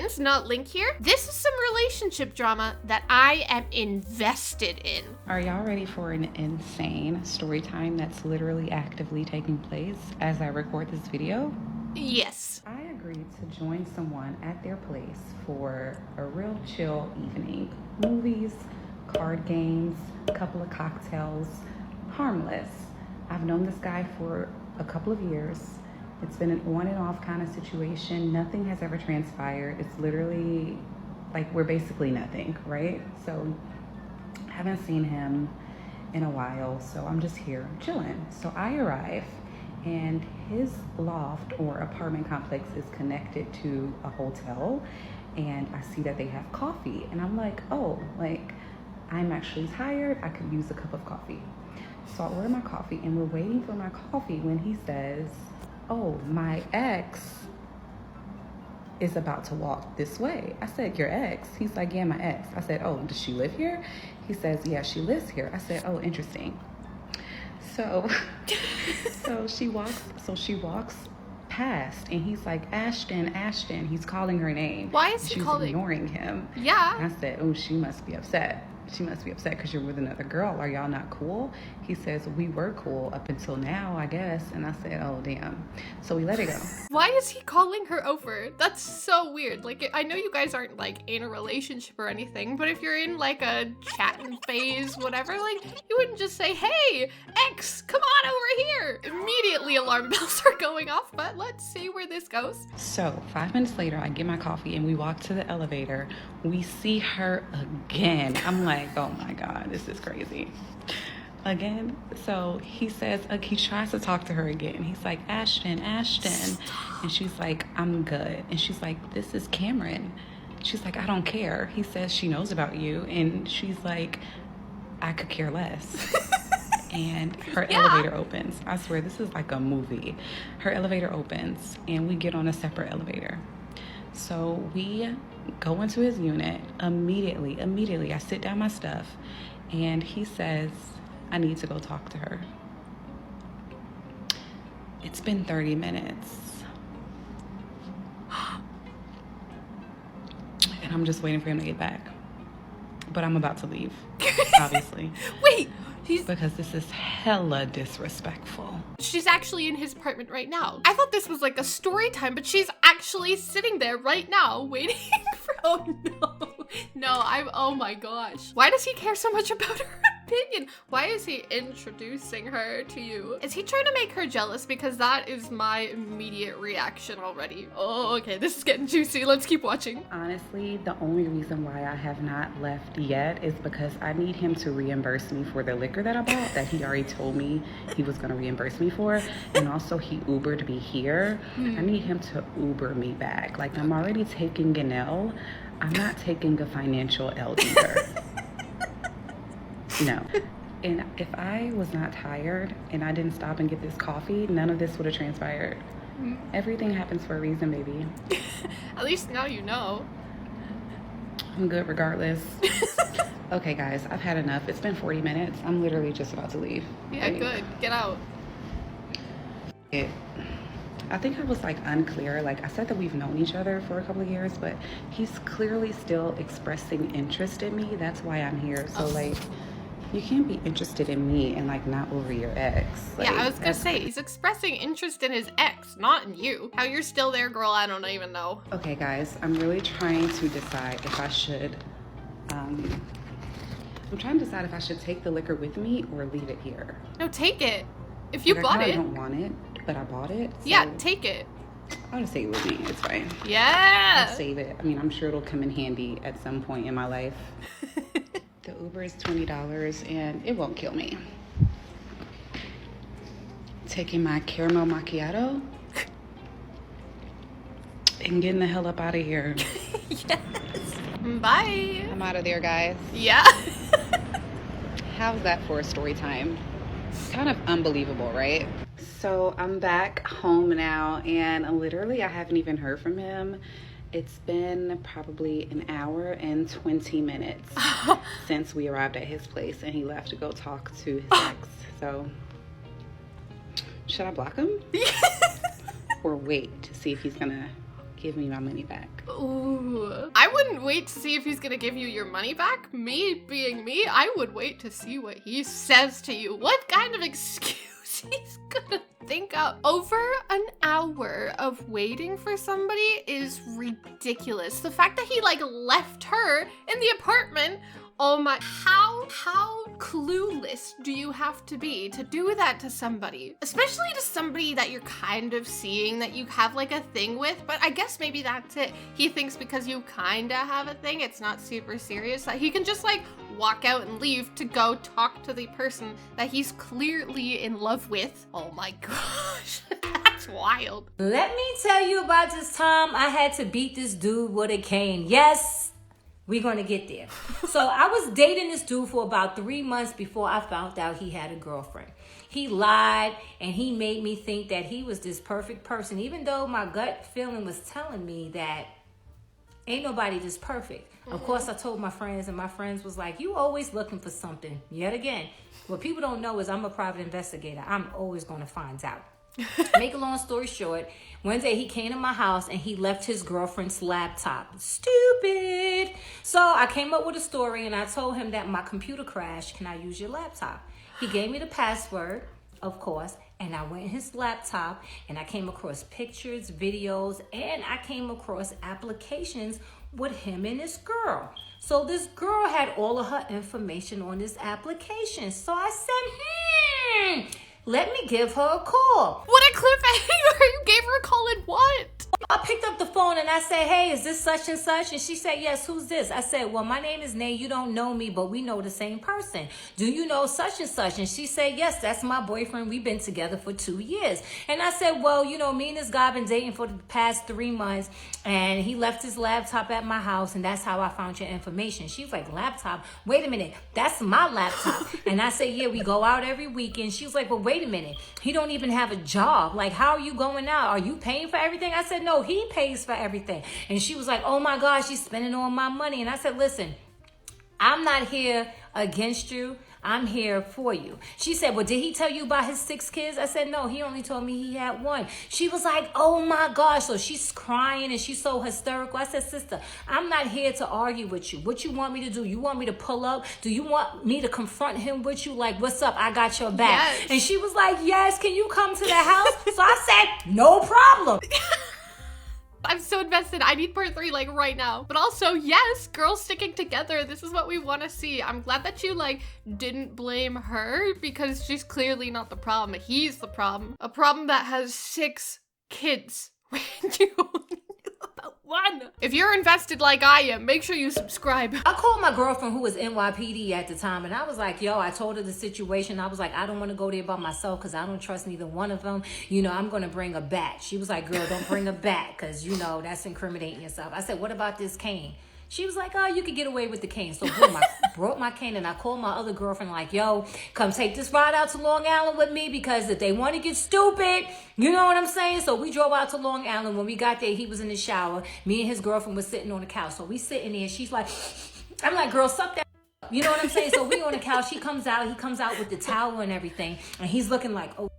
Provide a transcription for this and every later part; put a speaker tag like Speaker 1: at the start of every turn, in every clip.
Speaker 1: friends, not link here. This is some relationship drama that I am invested in.
Speaker 2: Are y'all ready for an insane story time that's literally actively taking place as I record this video?
Speaker 1: Yes.
Speaker 2: I agreed to join someone at their place for a real chill evening. Movies, card games, a couple of cocktails, harmless. I've known this guy for a couple of years. It's been an on and off kind of situation. Nothing has ever transpired. It's literally like we're basically nothing, right? So I haven't seen him in a while, so I'm just here chilling. So I arrive, and his loft or apartment complex is connected to a hotel, and I see that they have coffee, and I'm like, oh, like I'm actually tired, I could use a cup of coffee. So I order my coffee, and we're waiting for my coffee when he says, oh, my ex is about to walk this way. I said, your ex? He's like, yeah, my ex. I said, oh, does she live here? He says, yeah, she lives here. I said, oh, interesting. So she walks past, and he's like, Ashton. He's calling her name.
Speaker 1: Why is he calling?
Speaker 2: She's ignoring him.
Speaker 1: Yeah.
Speaker 2: I said, oh, she must be upset. She must be upset because you're with another girl. Are y'all not cool? He says, we were cool up until now, I guess. And I said, oh, damn. So we let it go.
Speaker 1: Why is he calling her over? That's so weird. Like, I know you guys aren't like in a relationship or anything, but if you're in like a chatting phase, whatever, like you wouldn't just say, hey, ex, come on over here. Immediately alarm bells are going off, but let's see where this goes.
Speaker 2: So 5 minutes later, I get my coffee and we walk to the elevator. We see her again. I'm like, oh my God, this is crazy. Again. So he says, he tries to talk to her again. He's like, Ashton.
Speaker 1: Stop.
Speaker 2: And she's like, I'm good. And she's like, this is Cameron. She's like, I don't care. He says she knows about you. And she's like, I could care less. And her elevator opens. I swear, this is like a movie. Her elevator opens and we get on a separate elevator. So we go into his unit immediately. I sit down my stuff and he says, I need to go talk to her. It's been 30 minutes. And I'm just waiting for him to get back. But I'm about to leave, obviously.
Speaker 1: Wait,
Speaker 2: because this is hella disrespectful.
Speaker 1: She's actually in his apartment right now. I thought this was like a story time, but she's actually sitting there right now waiting for, oh no, oh my gosh. Why does he care so much about her opinion? Why is he introducing her to you? Is he trying to make her jealous? Because that is my immediate reaction already. Oh, okay, this is getting juicy. Let's keep watching.
Speaker 2: Honestly, the only reason why I have not left yet is because I need him to reimburse me for the liquor that I bought that he already told me he was going to reimburse me for. And also he Ubered me here. I need him to Uber me back. Like, I'm already taking an L. I'm not taking a financial L either. No. And if I was not tired and I didn't stop and get this coffee, none of this would have transpired. Everything happens for a reason, baby.
Speaker 1: At least now you know.
Speaker 2: I'm good regardless. Okay, guys, I've had enough. It's been 40 minutes. I'm literally just about to leave.
Speaker 1: Yeah, good. Get out.
Speaker 2: I think I was like unclear. Like I said that we've known each other for a couple of years, but he's clearly still expressing interest in me. That's why I'm here. So like, you can't be interested in me and like not over your ex. Like,
Speaker 1: yeah, I was gonna say, he's expressing interest in his ex, not in you. How you're still there, girl, I don't even know.
Speaker 2: Okay, guys, I'm really trying to decide if I should, I'm trying to decide if I should take the liquor with me or leave it here.
Speaker 1: No, take it. If you bought it.
Speaker 2: I don't want it, but I bought it. So
Speaker 1: yeah, take it.
Speaker 2: I'll just take it with me. It's fine.
Speaker 1: Yeah.
Speaker 2: I'll save it. I mean, I'm sure it'll come in handy at some point in my life. The Uber is $20 and it won't kill me. Taking my caramel macchiato and getting the hell up out of here.
Speaker 1: Yes. Bye.
Speaker 2: I'm out of there, guys.
Speaker 1: Yeah.
Speaker 2: How's that for a story time? Kind of unbelievable, right? So I'm back home now, and literally I haven't even heard from him. It's been probably an hour and 20 minutes since we arrived at his place, and he left to go talk to his ex. So should I block him? Or wait to see if he's gonna give me my money back.
Speaker 1: Ooh. I wouldn't wait to see if he's gonna give you your money back. Me being me, I would wait to see what he says to you. What kind of excuse he's gonna think up. Over an hour of waiting for somebody is ridiculous. The fact that he like left her in the apartment. Oh my, how clueless do you have to be to do that to somebody? Especially to somebody that you're kind of seeing, that you have like a thing with, but I guess maybe that's it. He thinks because you kinda have a thing, it's not super serious, that he can just like walk out and leave to go talk to the person that he's clearly in love with. Oh my gosh, that's wild.
Speaker 3: Let me tell you about this time I had to beat this dude with a cane. Yes. We're going to get there. So I was dating this dude for about 3 months before I found out he had a girlfriend. He lied and he made me think that he was this perfect person, even though my gut feeling was telling me that ain't nobody this perfect. Of course, I told my friends, and my friends was like, you always looking for something. Yet again, what people don't know is I'm a private investigator. I'm always going to find out. Make a long story short, one day he came to my house and he left his girlfriend's laptop. Stupid. So I came up with a story and I told him that my computer crashed. Can I use your laptop? He gave me the password, of course, and I went in his laptop and I came across pictures, videos, and I came across applications with him and this girl. So this girl had all of her information on this application. So I said, let me give her a call.
Speaker 1: What a cliffhanger! You gave her a call and what?
Speaker 3: I picked up the phone and I said, hey, is this such and such? And she said, yes, who's this? I said, well, my name is Nay. You don't know me, but we know the same person. Do you know such and such? And she said, yes, that's my boyfriend. We've been together for 2 years. And I said, well, you know, me and this guy been dating for the past 3 months and he left his laptop at my house and that's how I found your information. She was like, laptop? Wait a minute. That's my laptop. And I said, yeah, we go out every weekend. She was like, well, wait a minute. He don't even have a job. Like, how are you going out? Are you paying for everything? I said, no, he pays for everything. And she was like, oh my gosh, she's spending all my money. And I said, listen, I'm not here against you. I'm here for you. She said, well, did he tell you about his 6 kids? I said, no, he only told me he had 1. She was like, oh my gosh. So she's crying and she's so hysterical. I said, sister, I'm not here to argue with you. What you want me to do? You want me to pull up? Do you want me to confront him with you? Like, what's up? I got your back.
Speaker 1: Yes.
Speaker 3: And she was like, yes, can you come to the house? So I said, no problem.
Speaker 1: I'm so invested. I need part 3 like right now. But also, yes, girls sticking together. This is what we want to see. I'm glad that you like didn't blame her because she's clearly not the problem. He's the problem. A problem that has 6 kids when you only knew about 1. If you're invested like I am, make sure you subscribe.
Speaker 3: I called my girlfriend who was NYPD at the time and I was like, yo, I told her the situation. I was like, I don't want to go there by myself because I don't trust neither one of them. You know, I'm going to bring a bat. She was like, girl, don't bring a bat because, you know, that's incriminating yourself. I said, what about this cane? She was like, oh, you could get away with the cane. So boom, I brought my cane and I called my other girlfriend like, yo, come take this ride out to Long Island with me because if they want to get stupid, you know what I'm saying? So we drove out to Long Island. When we got there, he was in the shower. Me and his girlfriend was sitting on the couch. So we sitting there. She's like, I'm like, girl, suck that. You know what I'm saying? So we on the couch. He comes out with the towel and everything. And he's looking like, oh.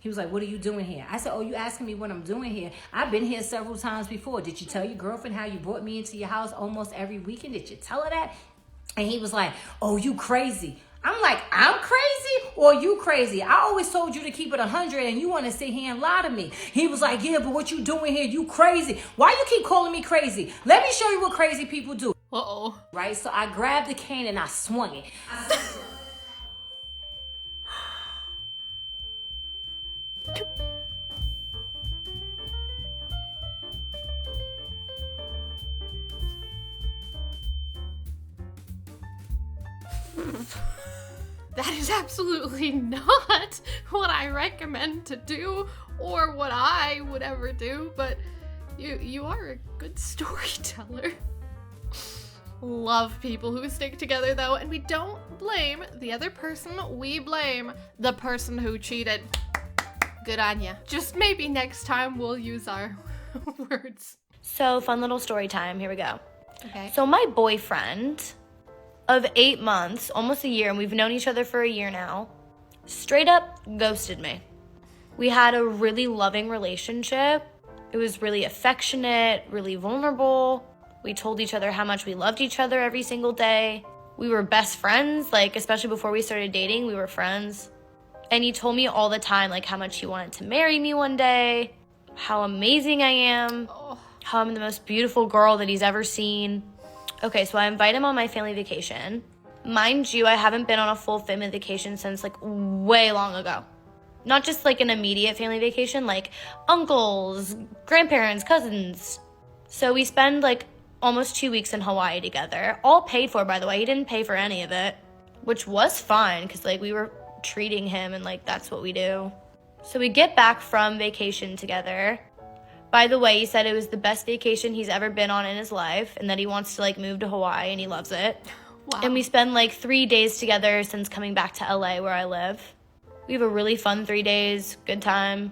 Speaker 3: He was like, what are you doing here? I said, oh, you asking me what I'm doing here? I've been here several times before. Did you tell your girlfriend how you brought me into your house almost every weekend? Did you tell her that? And he was like, oh, you crazy. I'm like, I'm crazy or you crazy? I always told you to keep it 100 and you want to sit here and lie to me. He was like, yeah, but what you doing here? You crazy. Why you keep calling me crazy? Let me show you what crazy people do.
Speaker 1: Uh-oh.
Speaker 3: Right? So I grabbed the cane and I swung it.
Speaker 1: That is absolutely not what I recommend to do or what I would ever do, but you are a good storyteller. Love people who stick together though, and we don't blame the other person, we blame the person who cheated. Good on ya. Just maybe next time we'll use our words.
Speaker 4: So, fun little story time. Here we go.
Speaker 1: Okay.
Speaker 4: So, my boyfriend of 8 months, almost a year, and we've known each other for a year now, straight up ghosted me. We had a really loving relationship. It was really affectionate, really vulnerable. We told each other how much we loved each other every single day. We were best friends, like, especially before we started dating, we were friends. And he told me all the time, like, how much he wanted to marry me one day, how amazing I am, how I'm the most beautiful girl that he's ever seen. Okay, so I invite him on my family vacation. Mind you, I haven't been on a full family vacation since, like, way long ago. Not just, like, an immediate family vacation, like, uncles, grandparents, cousins. So we spend, like, almost 2 weeks in Hawaii together. All paid for, by the way. He didn't pay for any of it, which was fine because, like, we were treating him and, like, that's what we do. So we get back from vacation together. By the way, he said it was the best vacation he's ever been on in his life and that he wants to, like, move to Hawaii and he loves it.
Speaker 1: Wow.
Speaker 4: And we spend, like, 3 days together since coming back to LA where I live. We have a really fun 3 days, good time.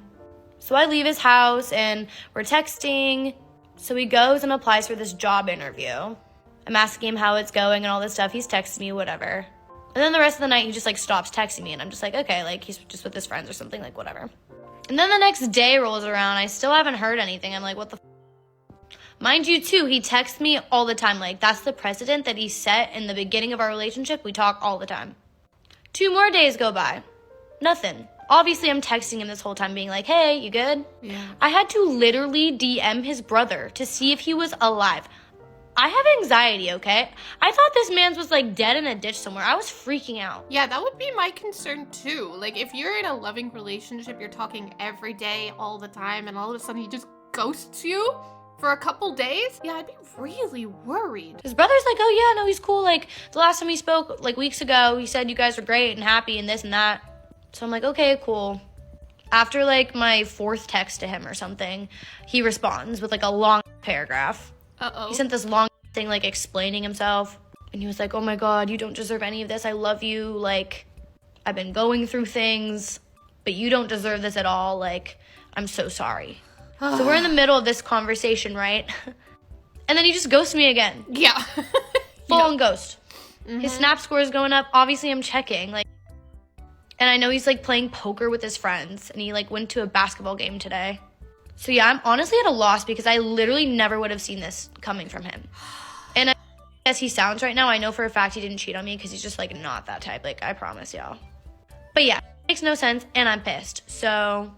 Speaker 4: So I leave his house and we're texting. So he goes and applies for this job interview. I'm asking him how it's going and all this stuff. He's texting me, whatever. And then the rest of the night, he just, like, stops texting me. And I'm just like, okay, like, he's just with his friends or something, like, whatever. And then the next day rolls around. I still haven't heard anything. I'm like, what the Mind you, too, he texts me all the time. Like, that's the precedent that he set in the beginning of our relationship. We talk all the time. 2 more days go by. Nothing. Obviously, I'm texting him this whole time being like, hey, you good?
Speaker 1: Yeah.
Speaker 4: I had to literally DM his brother to see if he was alive. I have anxiety, okay? I thought this man's was, like, dead in a ditch somewhere. I was freaking out.
Speaker 1: Yeah, that would be my concern too. Like, if you're in a loving relationship, you're talking every day, all the time, and all of a sudden he just ghosts you for a couple days, yeah, I'd be really worried.
Speaker 4: His brother's like, oh, yeah, no, he's cool. Like, the last time we spoke, like, weeks ago, he said you guys were great and happy and this and that. So I'm like, okay, cool. After, like, my 4th text to him or something, he responds with, like, a long paragraph.
Speaker 1: Uh-oh.
Speaker 4: He sent this long thing, like, explaining himself. And he was like, oh, my God, you don't deserve any of this. I love you. Like, I've been going through things, but you don't deserve this at all. Like, I'm so sorry. So we're in the middle of this conversation, right? And then he just ghosts me again.
Speaker 1: Yeah.
Speaker 4: Full-on ghost. His snap score is going up. Obviously, I'm checking. Like, and I know he's, like, playing poker with his friends. And he, like, went to a basketball game today. So, yeah, I'm honestly at a loss because I literally never would have seen this coming from him. And as he sounds right now, I know for a fact he didn't cheat on me because he's just, like, not that type. Like, I promise y'all. But, yeah, it makes no sense, and I'm pissed. So,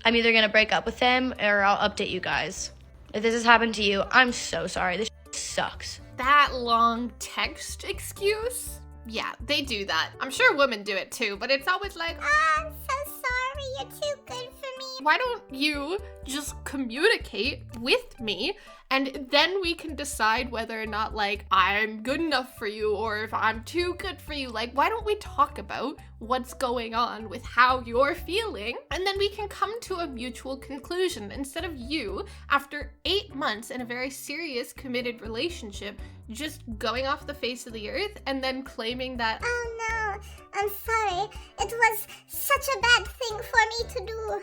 Speaker 4: I'm either going to break up with him or I'll update you guys. If this has happened to you, I'm so sorry. This sucks.
Speaker 1: That long text excuse? Yeah, they do that. I'm sure women do it too, but it's always like,
Speaker 5: I'm so sorry, you're too good for me.
Speaker 1: why don't you just communicate with me and then we can decide whether or not, like, I'm good enough for you or if I'm too good for you. Like, why don't we talk about what's going on with how you're feeling and then we can come to a mutual conclusion instead of you, after 8 months in a very serious, committed relationship, just going off the face of the earth and then claiming that,
Speaker 5: Oh no, I'm sorry. It was such a bad thing for me to do.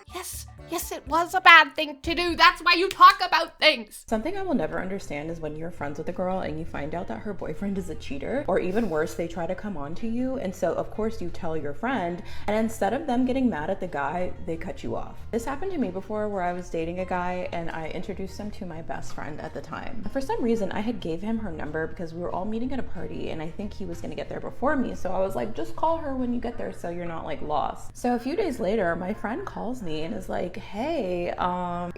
Speaker 1: yes, it was a bad thing to do. That's why you talk about things.
Speaker 6: Something I will never understand is when you're friends with a girl and you find out that her boyfriend is a cheater, or even worse, they try to come on to you. And so of course you tell your friend, and instead of them getting mad at the guy, they cut you off. This happened to me before where I was dating a guy and I introduced him to my best friend at the time. For some reason, I had gave him her number because we were all meeting at a party and I think he was gonna get there before me. So I was like, just call her when you get there so you're not like lost. So a few days later, my friend calls me and is like, hey,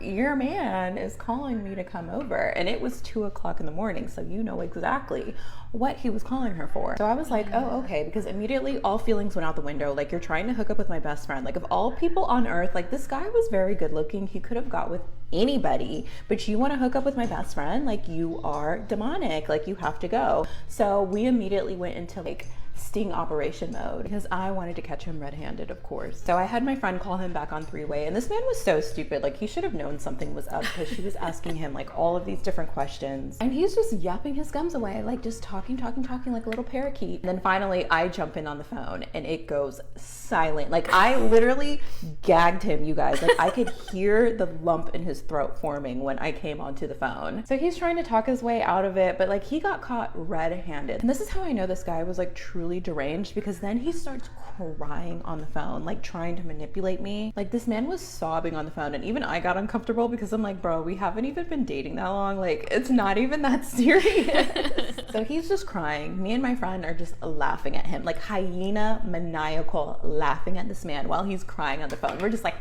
Speaker 6: your man is calling me to come over. And it was 2 o'clock in the morning, so you know exactly what he was calling her for. So I was like, oh, okay, because immediately all feelings went out the window. Like, you're trying to hook up with my best friend. Like, of all people on earth, like, this guy was very good looking. He could have got with anybody, but you want to hook up with my best friend? Like, you are demonic. Like, you have to go. So we immediately went into like sting operation mode because I wanted to catch him red-handed, of course. So I had my friend call him back on three-way, and this man was so stupid. Like, he should have known something was up because she was asking him like all of these different questions, and he's just yapping his gums away, like just talking like a little parakeet. And then finally I jump in on the phone and it goes silent. Like, I literally gagged him, you guys. Like, I could hear the lump in his throat forming when I came onto the phone. So he's trying to talk his way out of it, but like, he got caught red-handed. And this is how I know this guy was like truly truly deranged because then he starts crying on the phone, like trying to manipulate me. Like this man was sobbing on the phone, and even I got uncomfortable because I'm like, bro, we haven't even been dating that long. Like it's not even that serious. So he's just crying. Me and my friend are just laughing at him, like hyena maniacal laughing at this man while he's crying on the phone. We're just like,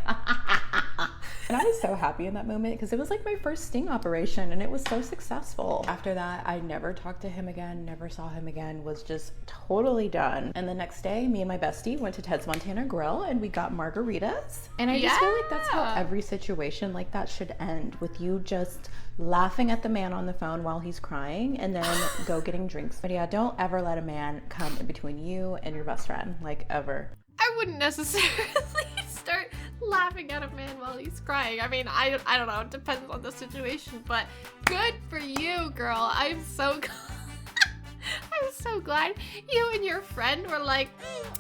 Speaker 6: and I was so happy in that moment because it was like my first sting operation and it was so successful. After that, I never talked to him again, never saw him again, was just totally done. And the next day, me and my bestie went to Ted's Montana Grill and we got margaritas. And I just feel like that's how every situation like that should end, with you just laughing at the man on the phone while he's crying and then go getting drinks. But yeah, don't ever let a man come in between you and your best friend, like ever.
Speaker 1: I wouldn't necessarily start laughing at a man while he's crying. I mean, I don't know. It depends on the situation, but good for you, girl. I'm so glad you and your friend were like,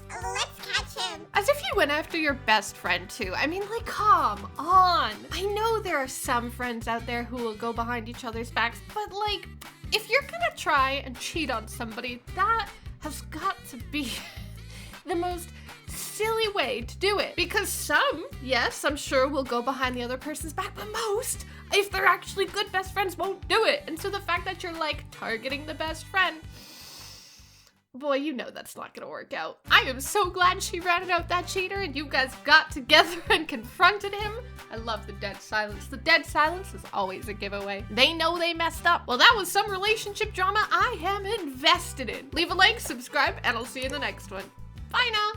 Speaker 5: Let's catch him.
Speaker 1: as if you went after your best friend too. I mean, like, come on. I know there are some friends out there who will go behind each other's backs, but like, if you're gonna try and cheat on somebody, that has got to be the most silly way to do it. Because some, yes, I'm sure will go behind the other person's back, but most, if they're actually good best friends, won't do it. And so the fact that you're like targeting the best friend, boy, you know that's not gonna work out. I am so glad she ratted out that cheater and you guys got together and confronted him. I love the dead silence. The dead silence is always a giveaway. They know they messed up. Well, that was some relationship drama I am invested in. Leave a like, subscribe, and I'll see you in the next one. Bye now.